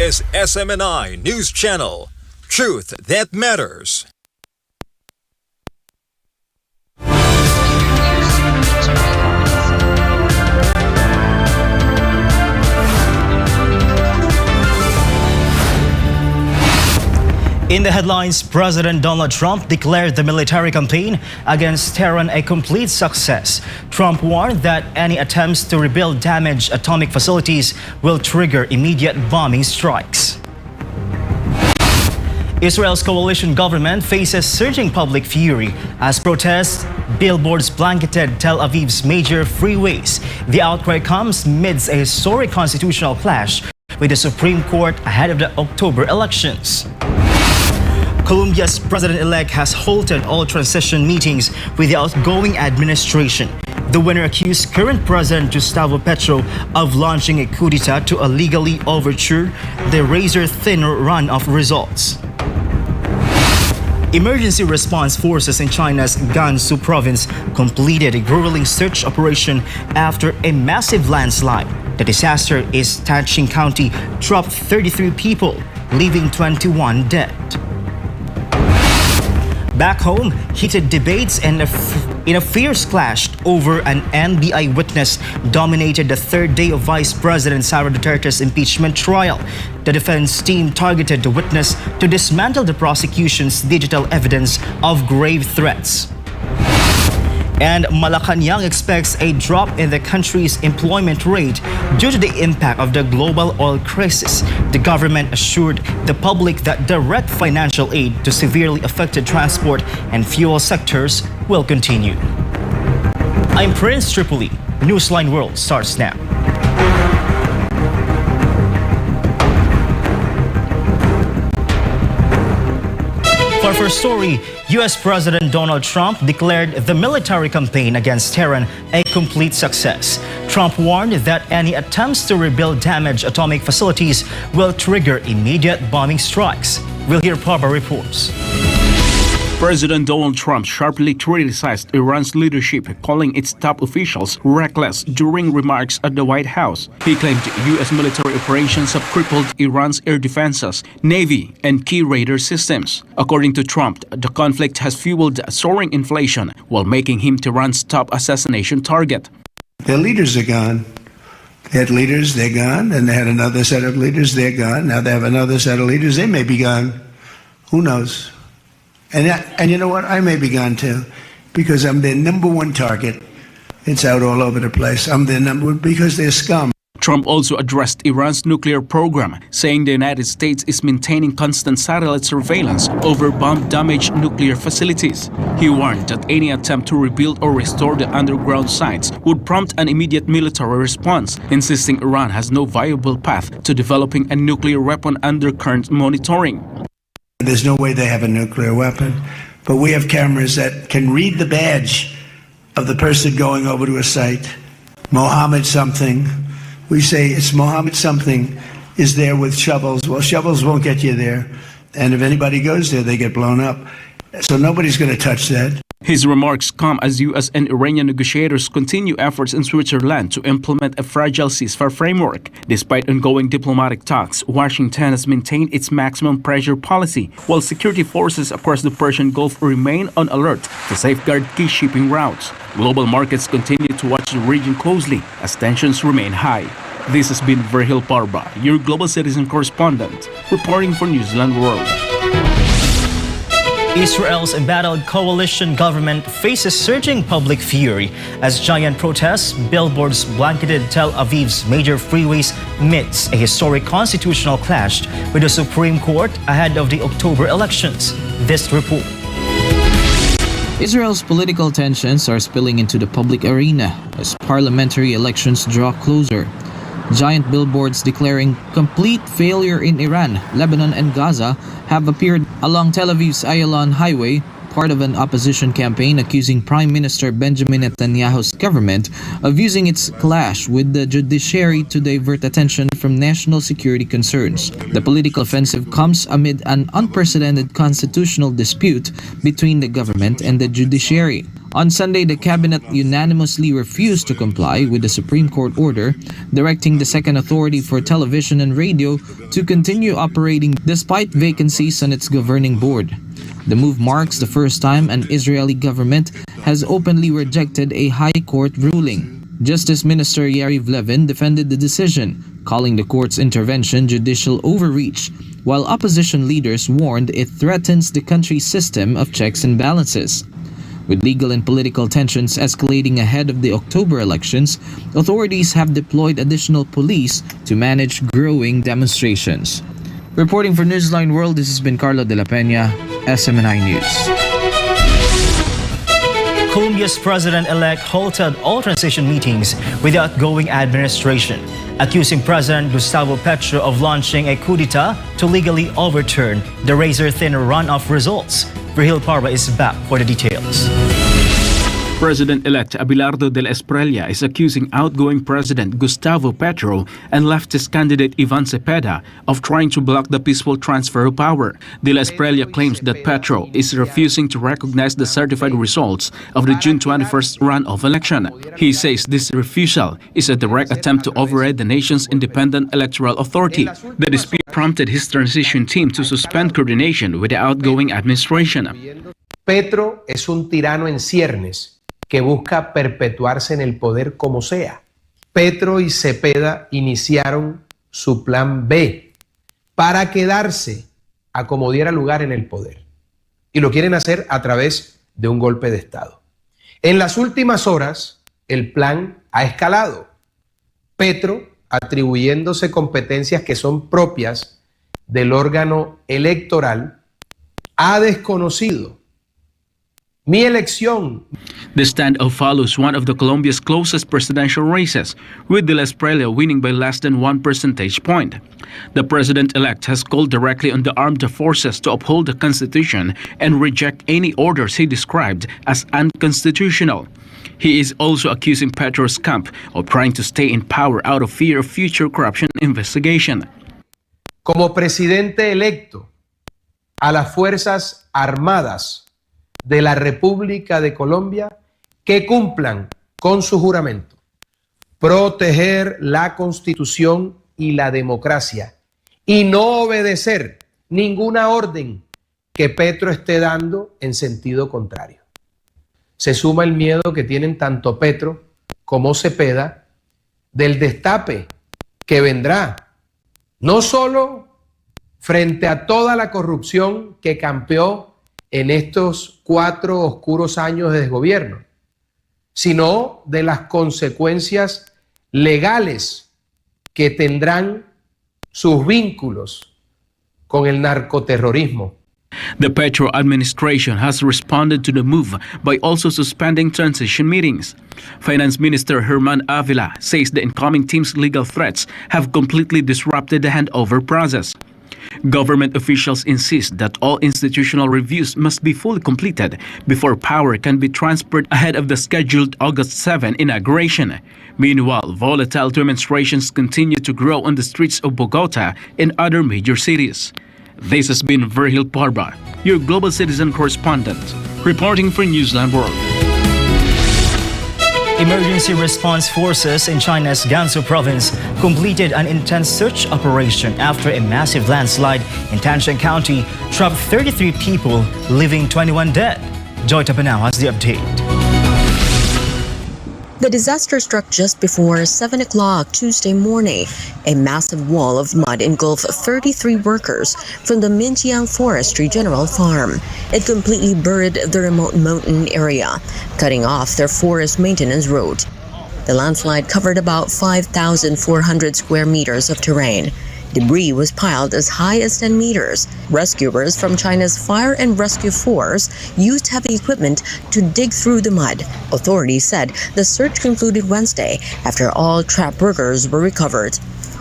is SMNI News Channel. Truth that matters. In the headlines, President Donald Trump declared the military campaign against Tehran a complete success. Trump warned that any attempts to rebuild damaged atomic facilities will trigger immediate bombing strikes. Israel's coalition government faces surging public fury as protests, billboards blanketed Tel Aviv's major freeways. The outcry comes amidst a historic constitutional clash with the Supreme Court ahead of the October elections. Colombia's president-elect has halted all transition meetings with the outgoing administration. The winner accused current President Gustavo Petro of launching a coup d'etat to illegally overture the razor-thin run of results. Emergency response forces in China's Gansu province completed a grueling search operation after a massive landslide. The disaster in Taichung County dropped 33 people, leaving 21 dead. Back home, heated debates and in a fierce clash over an NBI witness dominated the third day of Vice President Sara Duterte's impeachment trial. The defense team targeted the witness to dismantle the prosecution's digital evidence of grave threats. And Malacanang expects a drop in the country's employment rate due to the impact of the global oil crisis. The government assured the public that direct financial aid to severely affected transport and fuel sectors will continue. I'm Prince Tripoli. Newsline World starts now. For our first story, U.S. President Donald Trump declared the military campaign against Tehran a complete success. Trump warned that any attempts to rebuild damaged atomic facilities will trigger immediate bombing strikes. We'll hear Pablo reports. President Donald Trump sharply criticized Iran's leadership, calling its top officials reckless during remarks at the White House. He claimed U.S. military operations have crippled Iran's air defenses, navy, and key radar systems. According to Trump, the conflict has fueled soaring inflation while making him Tehran's top assassination target. Their leaders are gone. They had leaders, they're gone, and they had another set of leaders, they're gone. Now they have another set of leaders, they may be gone. Who knows? And you know what? I may be gone too, because I'm their number one target. It's out all over the place. I'm their number one because they're scum. Trump also addressed Iran's nuclear program, saying the United States is maintaining constant satellite surveillance over bomb-damaged nuclear facilities. He warned that any attempt to rebuild or restore the underground sites would prompt an immediate military response, insisting Iran has no viable path to developing a nuclear weapon under current monitoring. There's no way they have a nuclear weapon, but we have cameras that can read the badge of the person going over to a site. Mohammed something. We say it's Mohammed something is there with shovels. Well, shovels won't get you there. And if anybody goes there, they get blown up. So nobody's going to touch that. His remarks come as U.S. and Iranian negotiators continue efforts in Switzerland to implement a fragile ceasefire framework. Despite ongoing diplomatic talks, Washington has maintained its maximum pressure policy, while security forces across the Persian Gulf remain on alert to safeguard key shipping routes. Global markets continue to watch the region closely as tensions remain high. This has been Virgil Parba, your global citizen correspondent, reporting for Newsline World. Israel's embattled coalition government faces surging public fury as giant protests, billboards blanketed Tel Aviv's major freeways amidst a historic constitutional clash with the Supreme Court ahead of the October elections. This report. Israel's political tensions are spilling into the public arena as parliamentary elections draw closer. Giant billboards declaring complete failure in Iran, Lebanon, and Gaza have appeared along Tel Aviv's Ayalon Highway, part of an opposition campaign accusing Prime Minister Benjamin Netanyahu's government of using its clash with the judiciary to divert attention from national security concerns. The political offensive comes amid an unprecedented constitutional dispute between the government and the judiciary. On Sunday, the cabinet unanimously refused to comply with the Supreme Court order directing the Second Authority for Television and Radio to continue operating despite vacancies on its governing board. The move marks the first time an Israeli government has openly rejected a high court ruling. Justice Minister Yariv Levin defended the decision, calling the court's intervention judicial overreach, while opposition leaders warned it threatens the country's system of checks and balances. With legal and political tensions escalating ahead of the October elections, authorities have deployed additional police to manage growing demonstrations. Reporting for Newsline World, this has been Carlo de la Peña, SMNI News. Colombia's president-elect halted all transition meetings with the outgoing administration, accusing President Gustavo Petro of launching a coup d'etat to legally overturn the razor-thin runoff results. Virgil Parva is back for the details. President-elect Abelardo de la Espriella is accusing outgoing President Gustavo Petro and leftist candidate Ivan Cepeda of trying to block the peaceful transfer of power. De la Espriella claims that Petro is refusing to recognize the certified results of the June 21st runoff election. He says this refusal is a direct attempt to override the nation's independent electoral authority. The dispute prompted his transition team to suspend coordination with the outgoing administration. Petro es un tirano en ciernes que busca perpetuarse en el poder como sea. Petro y Cepeda iniciaron su plan B para quedarse a como diera lugar en el poder. Y lo quieren hacer a través de un golpe de Estado. En las últimas horas, el plan ha escalado. Petro, atribuyéndose competencias que son propias del órgano electoral, ha desconocido mi elección. The standoff follows one of the Colombia's closest presidential races, with de la Espriella winning by less than 1 percentage point. The president-elect has called directly on the armed forces to uphold the constitution and reject any orders he described as unconstitutional. He is also accusing Petro's camp of trying to stay in power out of fear of future corruption investigation. Como presidente electo a las Fuerzas Armadas de la República de Colombia, que cumplan con su juramento, proteger la Constitución y la democracia y no obedecer ninguna orden que Petro esté dando en sentido contrario. Se suma el miedo que tienen tanto Petro como Cepeda del destape que vendrá, no solo frente a toda la corrupción que campeó en estos 4 oscuros años de desgobierno, sino de las consecuencias legales que tendrán sus vínculos con el narcoterrorismo. The Petro administration has responded to the move by also suspending transition meetings. Finance Minister Herman Avila says the incoming team's legal threats have completely disrupted the handover process. Government officials insist that all institutional reviews must be fully completed before power can be transferred ahead of the scheduled August 7 inauguration. Meanwhile, volatile demonstrations continue to grow on the streets of Bogota and other major cities. This has been Virgil Parva, your Global Citizen correspondent, reporting for Newsline World. Emergency response forces in China's Gansu province completed an intense search operation after a massive landslide in Tanshan County trapped 33 people, leaving 21 dead. Joy Tapanao has the update. The disaster struck just before 7 o'clock Tuesday morning. A massive wall of mud engulfed 33 workers from the Minjiang Forestry General Farm. It completely buried the remote mountain area, cutting off their forest maintenance road. The landslide covered about 5,400 square meters of terrain. Debris was piled as high as 10 meters. Rescuers from China's Fire and Rescue Force used heavy equipment to dig through the mud. Authorities said the search concluded Wednesday after all trapped workers were recovered.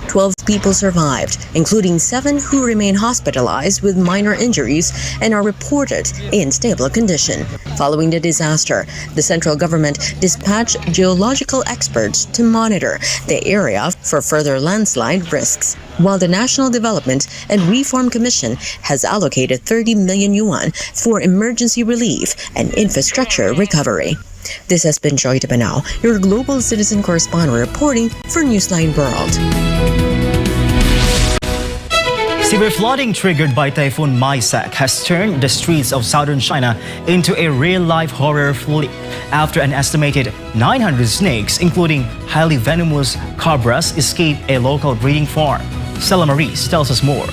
12 people survived, including 7 who remain hospitalized with minor injuries and are reported in stable condition. Following the disaster, the central government dispatched geological experts to monitor the area for further landslide risks, while the National Development and Reform Commission has allocated 30 million yuan for emergency relief and infrastructure recovery. This has been Joy Tabanao, your global citizen correspondent reporting for Newsline World. Severe flooding triggered by Typhoon Maisak has turned the streets of southern China into a real-life horror flick after an estimated 900 snakes, including highly venomous cobras, escaped a local breeding farm. Stella Maris tells us more.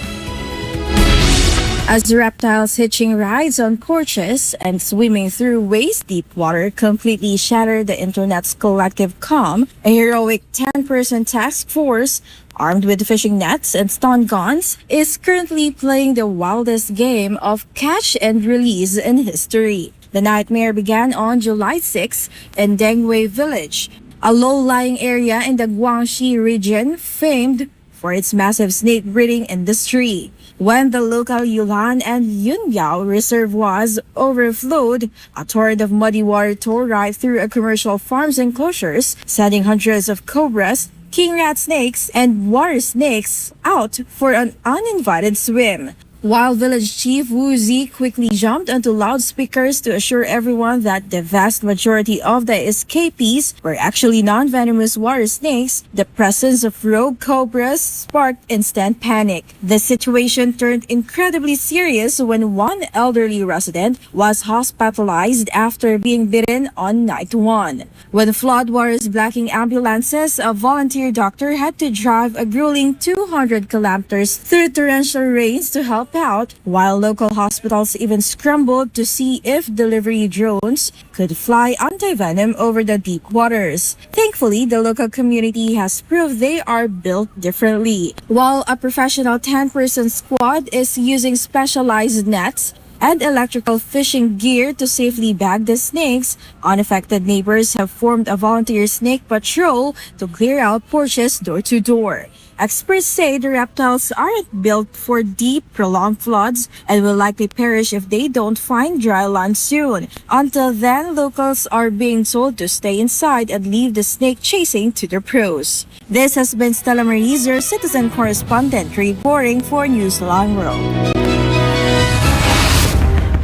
As the reptiles hitching rides on porches and swimming through waist-deep water completely shattered the internet's collective calm, a heroic 10-person task force armed with fishing nets and stun guns is currently playing the wildest game of catch and release in history. The nightmare began on July 6 in Dengwei Village, a low-lying area in the Guangxi region famed for its massive snake breeding industry. When the local Yulan and Yunbiao reservoirs overflowed, a torrent of muddy water tore right through a commercial farm's enclosures, sending hundreds of cobras, king rat snakes, and water snakes out for an uninvited swim. While village chief Wu Zi quickly jumped onto loudspeakers to assure everyone that the vast majority of the escapees were actually non-venomous water snakes, the presence of rogue cobras sparked instant panic. The situation turned incredibly serious when one elderly resident was hospitalized after being bitten on night one. When floodwaters blocking ambulances, a volunteer doctor had to drive a grueling 200 kilometers through torrential rains to help out, while local hospitals even scrambled to see if delivery drones could fly anti-venom over the deep waters. Thankfully, the local community has proved they are built differently. While a professional 10-person squad is using specialized nets and electrical fishing gear to safely bag the snakes, unaffected neighbors have formed a volunteer snake patrol to clear out porches door to door. Experts say the reptiles aren't built for deep, prolonged floods and will likely perish if they don't find dry land soon. Until then, locals are being told to stay inside and leave the snake chasing to the pros. This has been Stella Maris, your citizen correspondent, reporting for Newsline World.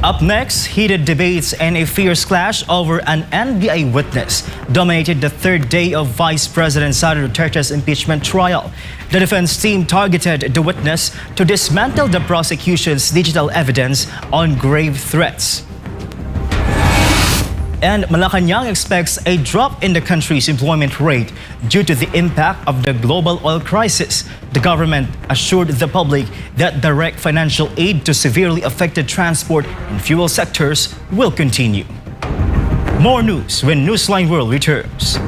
Up next, heated debates and a fierce clash over an NBI witness dominated the third day of Vice President Sara Duterte's impeachment trial. The defense team targeted the witness to dismantle the prosecution's digital evidence on grave threats. And Malacanang expects a drop in the country's employment rate due to the impact of the global oil crisis. The government assured the public that direct financial aid to severely affected transport and fuel sectors will continue. More news when Newsline World returns.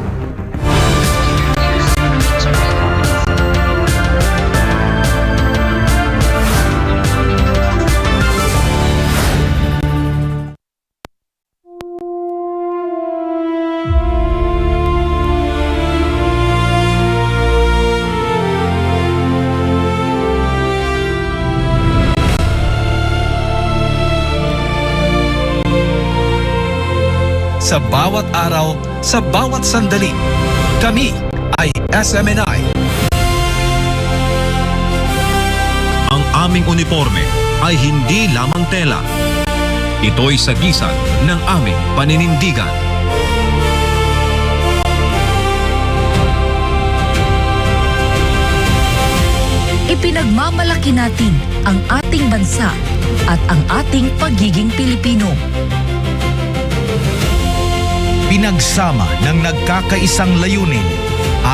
Sa bawat araw, sa bawat sandali, kami ay SMNI. Ang aming uniforme ay hindi lamang tela. Ito'y sagisag ng aming paninindigan. Ipinagmamalaki natin ang ating bansa at ang ating pagiging Pilipino. Pinagsama ng nagkakaisang layunin,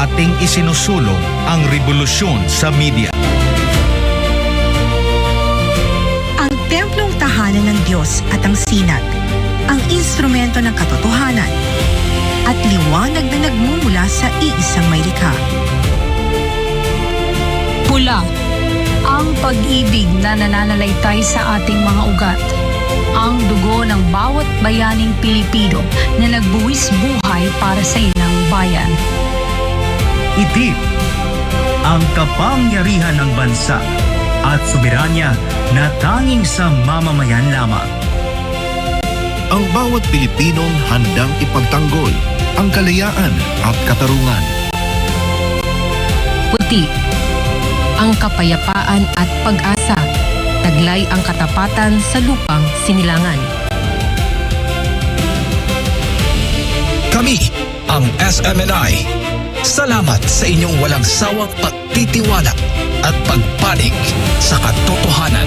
ating isinusulong ang revolusyon sa media. Ang templong tahanan ng Diyos at ang sinag, ang instrumento ng katotohanan, at liwanag na nagmumula sa iisang may likha. Pula, ang pag-ibig na nananalaytay sa ating mga ugat. Ang dugo ng bawat bayaning Pilipino na nagbuwis buhay para sa inang bayan. Itim, ang kapangyarihan ng bansa at soberanya na tanging sa mamamayan lamang. Ang bawat Pilipinong handang ipagtanggol ang kalayaan at katarungan. Puti, ang kapayapaan at pag-asa. Taglay ang katapatan sa lupang sinilangan. Kami, ang SMNI. Salamat sa inyong walang sawang pagtitiwala at pagpanig sa katotohanan.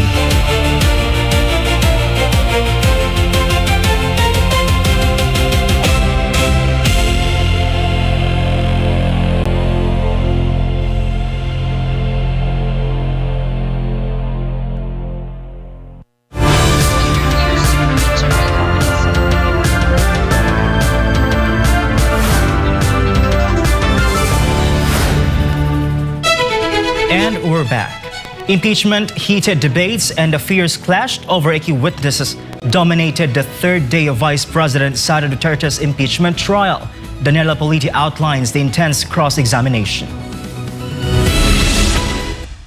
And we're back. Impeachment heated debates and a fierce clash over key witnesses dominated the third day of Vice President Sara Duterte's impeachment trial. Daniela Politi outlines the intense cross-examination.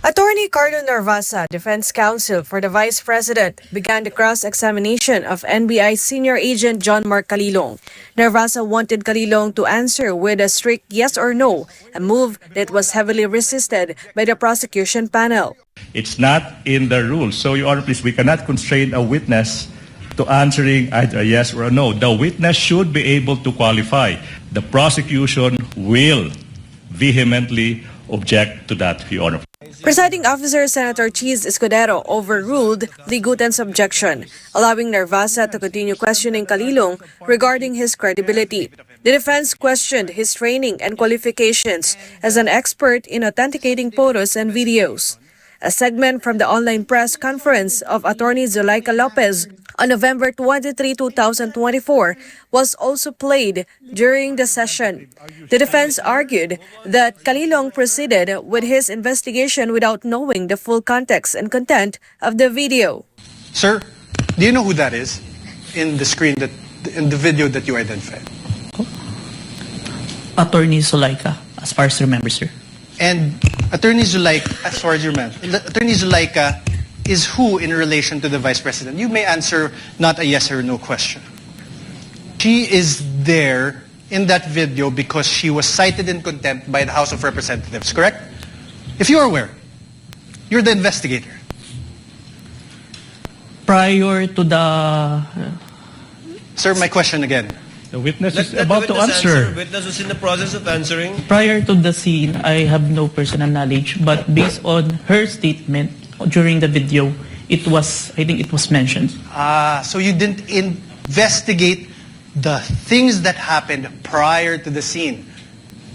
Attorney Carlo Narvasa, defense counsel for the Vice President, began the cross-examination of NBI Senior Agent John Mark Calilong. Narvasa wanted Calilong to answer with a strict yes or no, a move that was heavily resisted by the prosecution panel. It's not in the rules. So, Your Honor, please, we cannot constrain a witness to answering either a yes or a no. The witness should be able to qualify. The prosecution will vehemently object to that, Your Honor. Presiding Officer Senator Cheese Escudero overruled Ligutan's objection, allowing Narvasa to continue questioning Calilong regarding his credibility. The defense questioned his training and qualifications as an expert in authenticating photos and videos. A segment from the online press conference of Attorney Zuleika Lopez on November 23, 2024 was also played during the session. The defense argued that Calilong proceeded with his investigation without knowing the full context and content of the video. Sir, do you know who that is in the video that you identified? Attorney Zuleika, as far as I remember, sir. And Attorney Zuleika, as far as you remember, Attorney Zuleika is who in relation to the Vice President? You may answer not a yes or no question. She is there in that video because she was cited in contempt by the House of Representatives, correct? If you are aware, you're the investigator. Prior to the... Sir, my question again. The witness is about to answer. Witness was in the process of answering. Prior to the scene, I have no personal knowledge, but based on her statement during the video, I think it was mentioned. So you didn't investigate the things that happened prior to the scene,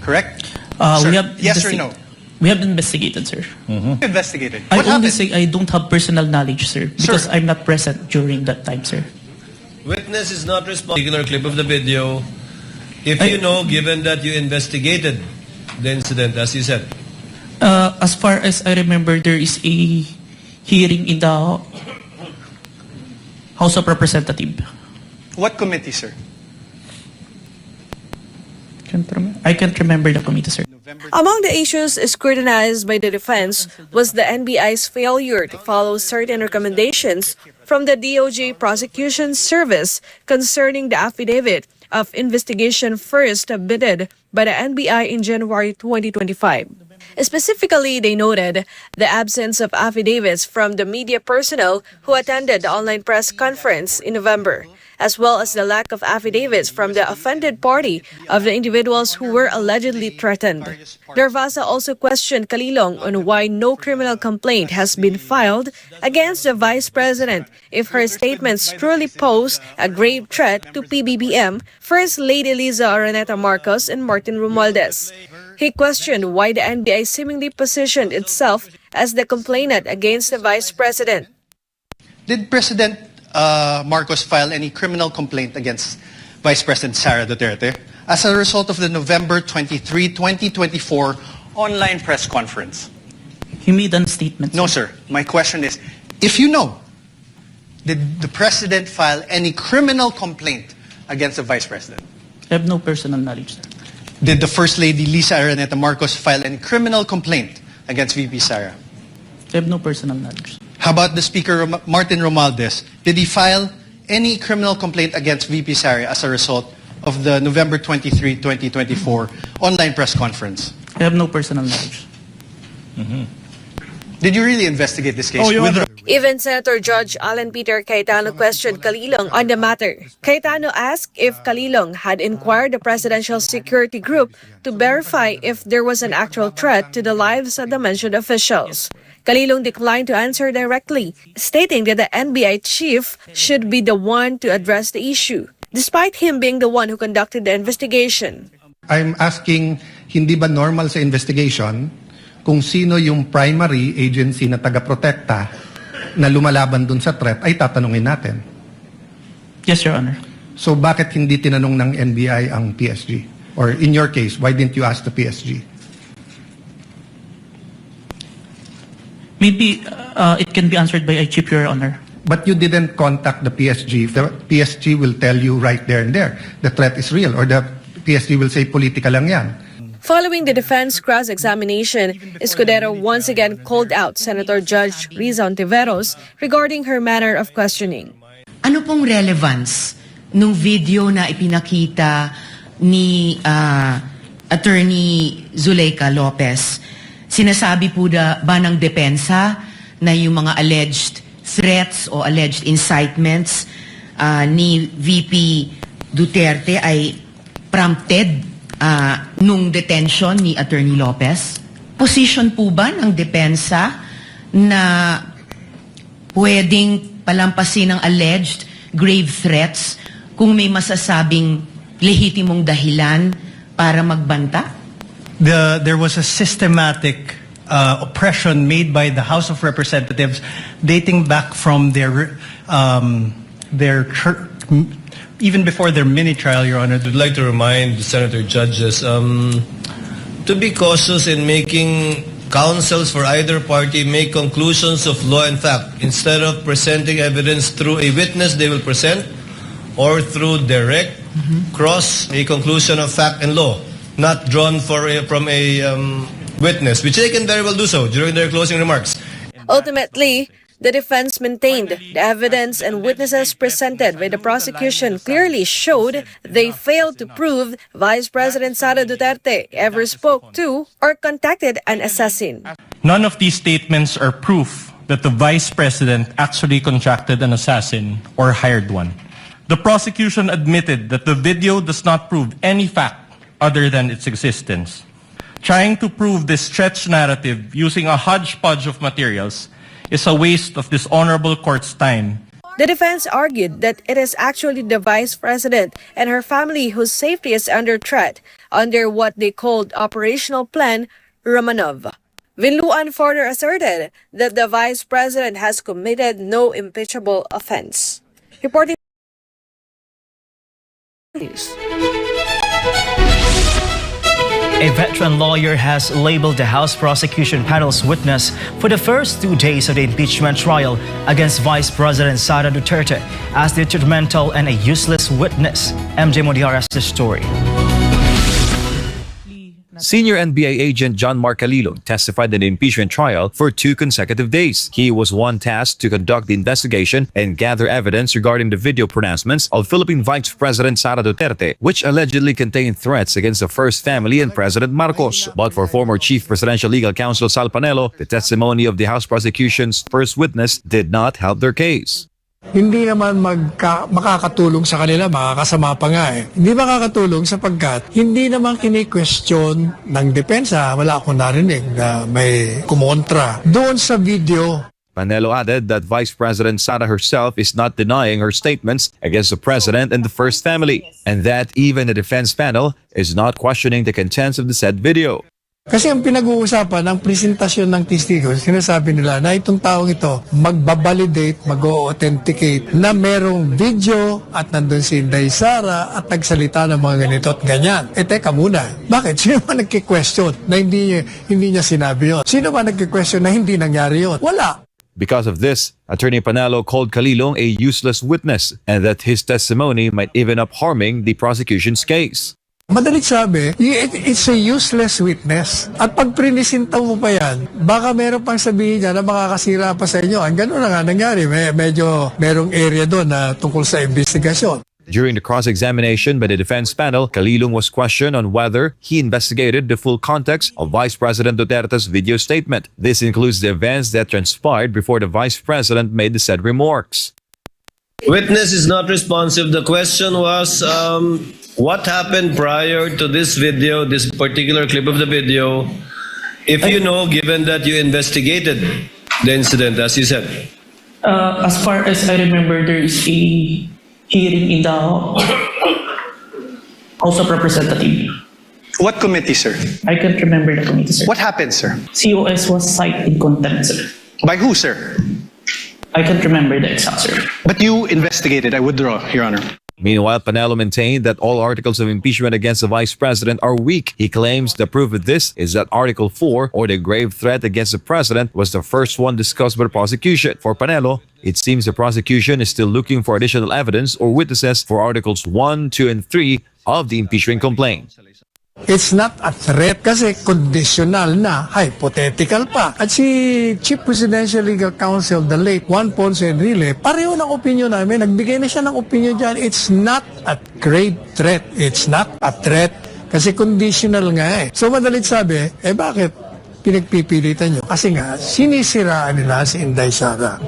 correct? Sir, yes or no? We have investigated, sir. Investigated. I only say I don't have personal knowledge, sir, because I'm not present during that time, sir. Witness is not responsible. Particular clip of the video. If you know, given that you investigated the incident, as you said. As far as I remember, there is a hearing in the House of Representatives. What committee, sir? I can't remember the committee, sir. Among the issues scrutinized by the defense was the NBI's failure to follow certain recommendations from the DOJ Prosecution Service concerning the affidavit of investigation first submitted by the NBI in January 2025. Specifically, they noted the absence of affidavits from the media personnel who attended the online press conference in November, as well as the lack of affidavits from the offended party of the individuals who were allegedly threatened. Narvasa also questioned Calilong on why no criminal complaint has been filed against the Vice President if her statements truly pose a grave threat to PBBM, First Lady Liza Araneta Marcos and Martin Romualdez. He questioned why the NBI seemingly positioned itself as the complainant against the Vice President. Did President Marcos file any criminal complaint against Vice President Sara Duterte as a result of the November 23, 2024 online press conference? He made a statement. No, sir. My question is, if you know, did the President file any criminal complaint against the Vice President? I have no personal knowledge, sir. Did the First Lady Liza Araneta Marcos file any criminal complaint against VP Sara? I have no personal knowledge. How about the Speaker, Martin Romualdez? Did he file any criminal complaint against VP Sara as a result of the November 23, 2024 online press conference? I have no personal knowledge. Did you really investigate this case? Oh, Your Honor. Even Senator Judge Alan Peter Cayetano questioned Calilong on the matter. Cayetano asked if Calilong had inquired the Presidential Security Group to verify if there was an actual threat to the lives of the mentioned officials. Calilong declined to answer directly, stating that the NBI chief should be the one to address the issue, despite him being the one who conducted the investigation. I'm asking, hindi ba normal sa investigation kung sino yung primary agency na taga-protekta na lumalaban dun sa threat ay tatanungin natin? Yes, Your Honor. So bakit hindi tinanong ng NBI ang PSG? Or in your case, why didn't you ask the PSG? Maybe it can be answered by Chief, Your Honor. But you didn't contact the PSG. The PSG will tell you right there and there, the threat is real, or the PSG will say, politika lang yan. Following the defense cross-examination, Escudero once again called out Senator Judge Riza Ontiveros regarding her manner of questioning. Ano pong relevance nung video na ipinakita ni Attorney Zuleika Lopez? Sinasabi po ba ng depensa na yung mga alleged threats o alleged incitements ni VP Duterte ay prompted nung detention ni Attorney Lopez? Position po ba ng depensa na pwedeng palampasin ng alleged grave threats kung may masasabing lehitimong dahilan para magbanta? There was a systematic oppression made by the House of Representatives dating back from their even before their mini trial, Your Honor. I'd like to remind the senator judges to be cautious in making counsels for either party make conclusions of law and fact. Instead of presenting evidence through a witness they will present or through direct cross a conclusion of fact and law, not drawn from a witness, which they can very well do so during their closing remarks. Ultimately, the defense maintained the evidence and witnesses presented by the prosecution clearly showed they failed to prove Vice President Sara Duterte ever spoke to or contacted an assassin. None of these statements are proof that the Vice President actually contracted an assassin or hired one. The prosecution admitted that the video does not prove any fact other than its existence. Trying to prove this stretched narrative using a hodgepodge of materials is a waste of this honorable court's time. The defense argued that it is actually the Vice President and her family whose safety is under threat under what they called Operational Plan Romanov. Vinluan further asserted that the Vice President has committed no impeachable offense. Reporting News. A veteran lawyer has labeled the House prosecution panel's witness for the first 2 days of the impeachment trial against Vice President Sara Duterte as detrimental and a useless witness. MJ Modiar has the story. Senior NBI agent John Mark Calilong testified in the impeachment trial for 2 consecutive days. He was one tasked to conduct the investigation and gather evidence regarding the video pronouncements of Philippine Vice President Sara Duterte, which allegedly contained threats against the First Family and President Marcos. But for former Chief Presidential Legal Counsel Sal Panelo, the testimony of the House prosecution's first witness did not help their case. Hindi naman makakatulong sa kanila, makakasama pa nga eh. Hindi makakatulong sapagkat hindi naman kini-question ng depensa, wala akong narinig na may kumontra doon sa video. Panelo added that Vice President Sara herself is not denying her statements against the President and the First Family, and that even the defense panel is not questioning the contents of the said video. Kasi ang pinag-uusapan ng presentasyon ng testigos, sinasabi nila na itong taong ito magbabalidate, mag-authenticate na merong video at nandun si Inday Sara at nagsalita ng mga ganito at ganyan. Teka muna, bakit? Sino ba nagki-question na hindi niya sinabi yun? Sino ba nagki-question na hindi nangyari yun? Wala. Because of this, Attorney Panelo called Calilong a useless witness and that his testimony might even up harming the prosecution's case. Madalit sabi, it's a useless witness. At pag prinisinta mo pa yan, baka meron pang sabihin niya na makakasira pa sa inyo. Ang gano'n na nga nangyari. Medyo merong area doon na tungkol sa investigasyon. During the cross-examination by the defense panel, Calilong was questioned on whether he investigated the full context of Vice President Duterte's video statement. This includes the events that transpired before the Vice President made the said remarks. Witness is not responsive. The question was, what happened prior to this video, this particular clip of the video, if you know, given that you investigated the incident, as you said? As far as I remember, there is a hearing in the House of Representatives. What committee, sir? I can't remember the committee, sir. What happened, sir? COS was cited in contempt, sir. By who, sir? I can't remember the exact, sir. But you investigated. I withdraw, Your Honor. Meanwhile, Panelo maintained that all articles of impeachment against the Vice President are weak. He claims the proof of this is that Article 4, or the grave threat against the President, was the first one discussed by the prosecution. For Panelo, it seems the prosecution is still looking for additional evidence or witnesses for Articles 1, 2, and 3 of the impeachment complaint. It's not a threat kasi conditional na, hypothetical pa. At si Chief Presidential Legal Counsel, the late Juan Ponce Enrile, pareho ng opinion namin, nagbigay na siya ng opinion dyan. It's not a grave threat. It's not a threat kasi conditional nga eh. So madalit sabi, bakit pinagpipilitan nyo? Kasi nga, sinisiraan nila si Inday Sara.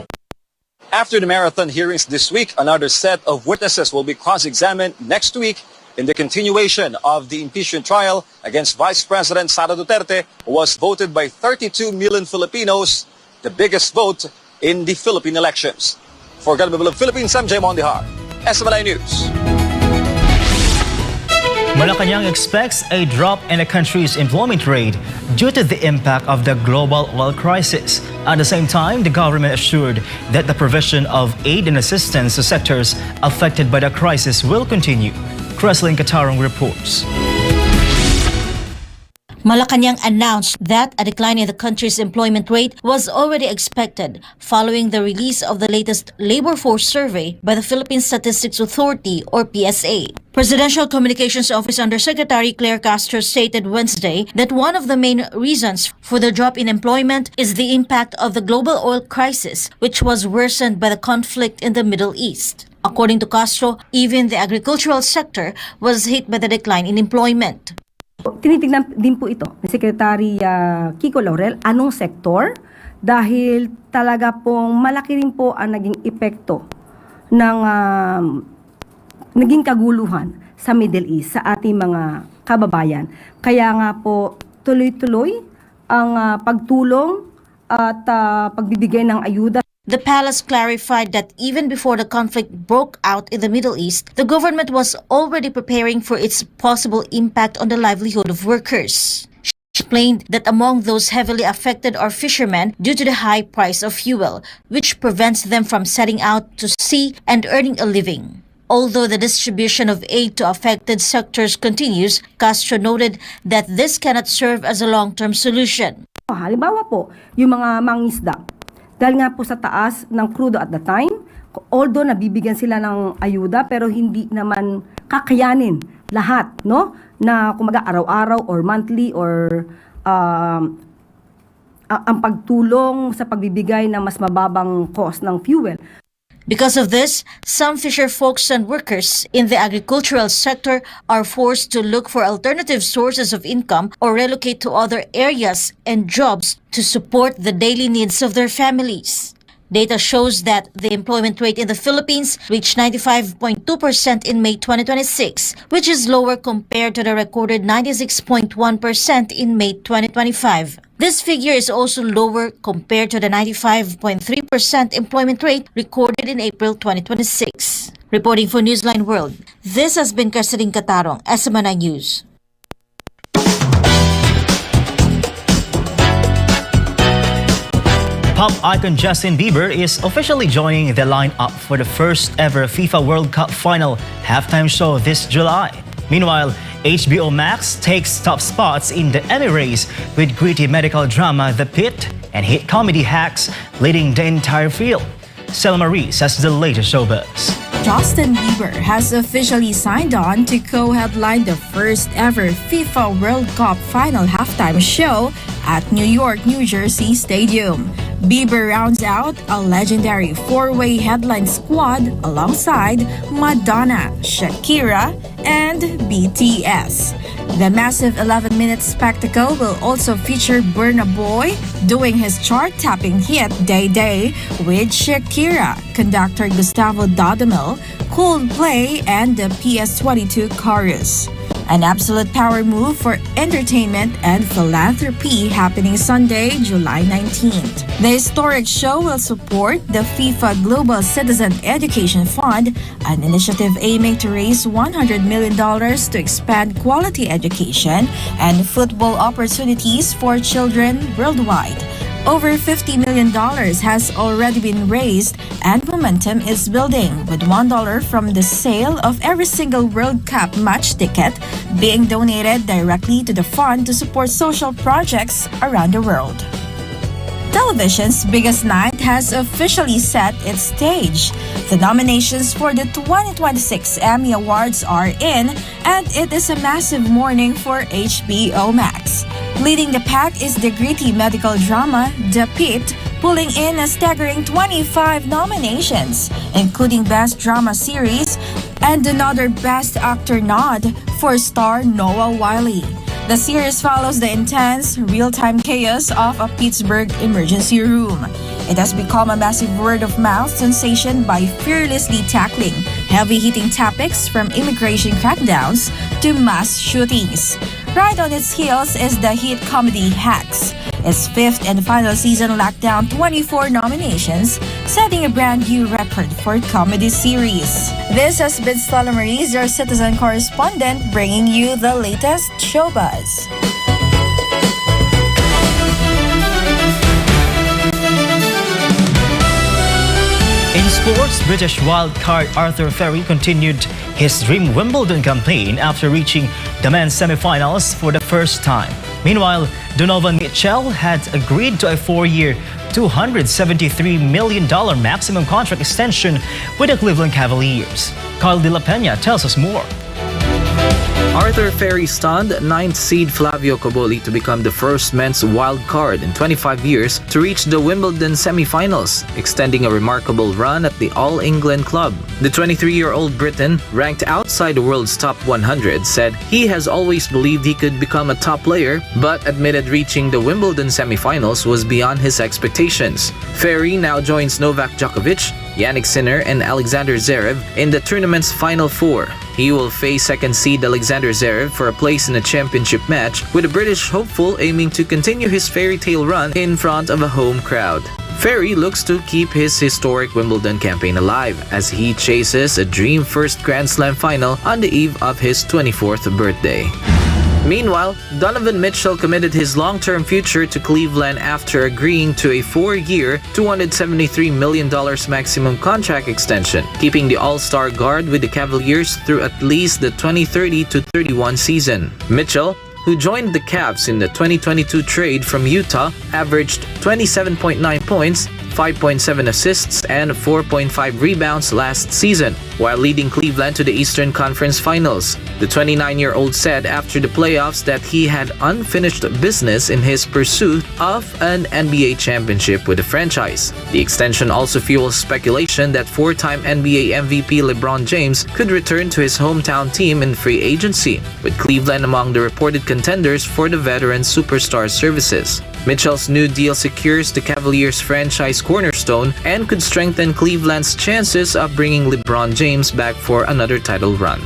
After the marathon hearings this week, another set of witnesses will be cross-examined next week in the continuation of the impeachment trial against Vice President Sara Duterte, who was voted by 32 million Filipinos, the biggest vote in the Philippine elections. For Government of the Philippines, I'm Jay Mondihar, SMNI News. Malacanang expects a drop in the country's employment rate due to the impact of the global oil crisis. At the same time, the government assured that the provision of aid and assistance to sectors affected by the crisis will continue. Creslin Catarong reports. Malacanang announced that a decline in the country's employment rate was already expected following the release of the latest labor force survey by the Philippine Statistics Authority, or PSA. Presidential Communications Office Undersecretary Claire Castro stated Wednesday that one of the main reasons for the drop in employment is the impact of the global oil crisis, which was worsened by the conflict in the Middle East. According to Castro, even the agricultural sector was hit by the decline in employment. Tinitignan din po ito ni Secretary Kiko Laurel, anong sektor, dahil talaga pong malaki rin po ang naging epekto ng naging kaguluhan sa Middle East sa ating mga kababayan. Kaya nga po tuloy-tuloy ang pagtulong at pagbibigay ng ayuda. The palace clarified that even before the conflict broke out in the Middle East, the government was already preparing for its possible impact on the livelihood of workers. She explained that among those heavily affected are fishermen due to the high price of fuel, which prevents them from setting out to sea and earning a living. Although the distribution of aid to affected sectors continues, Castro noted that this cannot serve as a long-term solution. Halimbawa po, yung mga mangisda. Dahil nga po sa taas ng crudo at the time, although nabibigyan sila ng ayuda, pero hindi naman kakayanin lahat, no? Na kumaga araw-araw or monthly or ang pagtulong sa pagbibigay ng mas mababang cost ng fuel. Because of this, some fisher folks and workers in the agricultural sector are forced to look for alternative sources of income or relocate to other areas and jobs to support the daily needs of their families. Data shows that the employment rate in the Philippines reached 95.2% in May 2026, which is lower compared to the recorded 96.1% in May 2025. This figure is also lower compared to the 95.3% employment rate recorded in April 2026. Reporting for Newsline World, this has been Creslin Catarong, SMNI News. Pop icon Justin Bieber is officially joining the lineup for the first ever FIFA World Cup final halftime show this July. Meanwhile, HBO Max takes top spots in the Emmy race with gritty medical drama The Pit and hit comedy Hacks leading the entire field. Selma Reese has the latest showbiz. Justin Bieber has officially signed on to co-headline the first ever FIFA World Cup final halftime show at New York, New Jersey Stadium. Bieber rounds out a legendary four-way headline squad alongside Madonna, Shakira, and BTS. The massive 11-minute spectacle will also feature Burna Boy doing his chart-topping hit Day Day with Shakira, conductor Gustavo Dudamel, Coldplay, and the PS22 chorus. An absolute power move for entertainment and philanthropy happening Sunday, July 19th. The historic show will support the FIFA Global Citizen Education Fund, an initiative aiming to raise $100 million to expand quality education and football opportunities for children worldwide. Over $50 million has already been raised and momentum is building, with $1 from the sale of every single World Cup match ticket being donated directly to the fund to support social projects around the world. Television's biggest night has officially set its stage. The nominations for the 2026 Emmy Awards are in, and it is a massive morning for HBO Max. Leading the pack is the gritty medical drama The Pitt, pulling in a staggering 25 nominations, including Best Drama Series and another Best Actor nod for star Noah Wyle. The series follows the intense, real-time chaos of a Pittsburgh emergency room. It has become a massive word-of-mouth sensation by fearlessly tackling heavy-hitting topics from immigration crackdowns to mass shootings. Right on its heels is the hit comedy Hacks. Its fifth and final season locked down 24 nominations, setting a brand new record for comedy series. This has been Stella Marie, your citizen correspondent, bringing you the latest showbuzz. In sports, British wildcard Arthur Ferry continued his Dream Wimbledon campaign after reaching the men's semi-finals for the first time. Meanwhile, Donovan Mitchell had agreed to a 4-year, $273 million maximum contract extension with the Cleveland Cavaliers. Carl De La Peña tells us more. Arthur Ferry stunned 9th seed Flavio Cobolli to become the first men's wild card in 25 years to reach the Wimbledon semi-finals, extending a remarkable run at the All England club. The 23-year-old Briton, ranked outside the world's top 100, said he has always believed he could become a top player, but admitted reaching the Wimbledon semi-finals was beyond his expectations. Ferry now joins Novak Djokovic, Yannick Sinner, and Alexander Zverev in the tournament's final four. He will face second seed Alexander Zverev for a place in a championship match, with a British hopeful aiming to continue his fairy tale run in front of a home crowd. Ferry looks to keep his historic Wimbledon campaign alive as he chases a dream first Grand Slam final on the eve of his 24th birthday. Meanwhile, Donovan Mitchell committed his long-term future to Cleveland after agreeing to a 4-year, $273 million maximum contract extension, keeping the All-Star guard with the Cavaliers through at least the 2030-31 season. Mitchell, who joined the Cavs in the 2022 trade from Utah, averaged 27.9 points, 5.7 assists, and 4.5 rebounds last season, while leading Cleveland to the Eastern Conference Finals. The 29-year-old said after the playoffs that he had unfinished business in his pursuit of an NBA championship with the franchise. The extension also fuels speculation that 4-time NBA MVP LeBron James could return to his hometown team in free agency, with Cleveland among the reported contenders for the veteran superstar services. Mitchell's new deal secures the Cavaliers' franchise cornerstone and could strengthen Cleveland's chances of bringing LeBron James back for another title run.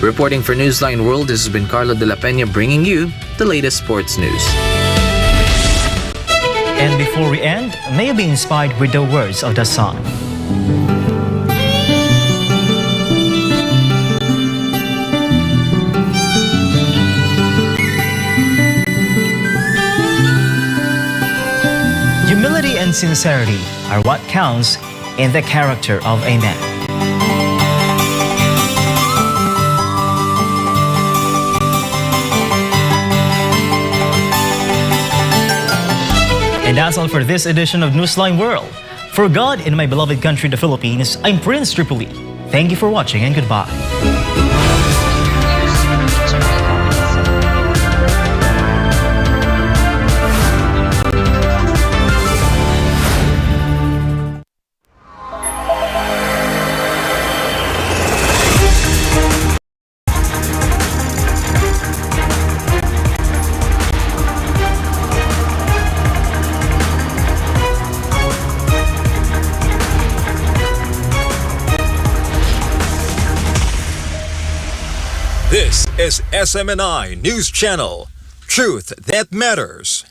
Reporting for Newsline World, this has been Carlo De La Peña bringing you the latest sports news. And before we end, may you be inspired with the words of the song. Humility and sincerity are what counts in the character of a man. And that's all for this edition of Newsline World. For God and my beloved country, the Philippines, I'm Prince Tripoli. Thank you for watching and goodbye. This is SMNI News Channel. Truth that matters.